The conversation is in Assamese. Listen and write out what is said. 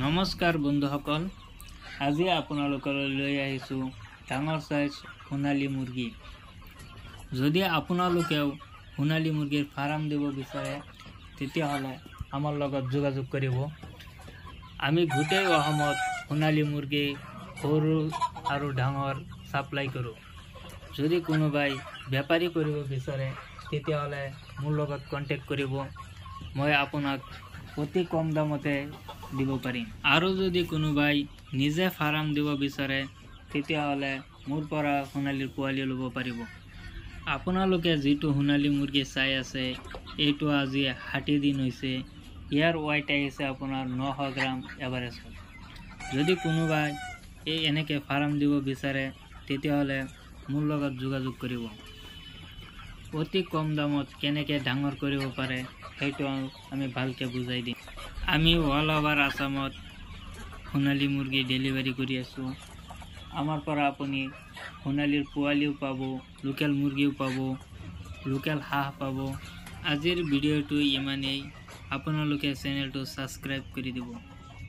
নমস্কাৰ বন্ধুসকল, আজি আপোনালোকলৈ লৈ আহিছোঁ ডাঙৰ সাইজ সোণালী মুৰ্গী। যদি আপোনালোকেও সোণালী মুৰ্গীৰ ফাৰ্ম দিব বিচাৰে তেতিয়াহ'লে আমাৰ লগত যোগাযোগ কৰিব। আমি গোটেই অসমত সোণালী মুৰ্গী সৰু আৰু ডাঙৰ সাপ্লাই কৰোঁ। যদি কোনোবাই বেপাৰী কৰিব বিচাৰে তেতিয়াহ'লে মোৰ লগত কণ্টেক্ট কৰিব। মই আপোনাক অতি কম দামতে দিব পাৰিম। আৰু যদি কোনোবাই নিজে ফাৰ্ম দিব বিচাৰে তেতিয়াহ'লে মোৰ পৰা সোণালীৰ পোৱালি ল'ব পাৰিব। আপোনালোকে যিটো সোণালী মুৰ্গী চাই আছে এইটো আজি 60 দিন হৈছে। ইয়াৰ ৱেইট আহিছে আপোনাৰ 900 গ্ৰাম এভাৰেজত। যদি কোনোবাই এনেকৈ ফাৰ্ম দিব বিচাৰে তেতিয়াহ'লে মোৰ লগত যোগাযোগ কৰিব। অতি কম দামত কেনেকৈ ডাঙৰ কৰিব পাৰে সেইটো আমি ভালকৈ বুজাই দিম। আমি অল ওভাৰ আসামত সোণালী মুৰ্গী ডেলিভাৰী কৰি আছোঁ। আমাৰ পৰা আপুনি সোণালীৰ পোৱালিও পাব, লোকেল মুৰ্গীও পাব, লোকেল হাঁহ পাব। আজিৰ ভিডিঅ'টো ইমানেই। আপোনালোকে চেনেলটো ছাবস্ক্ৰাইব কৰি দিব।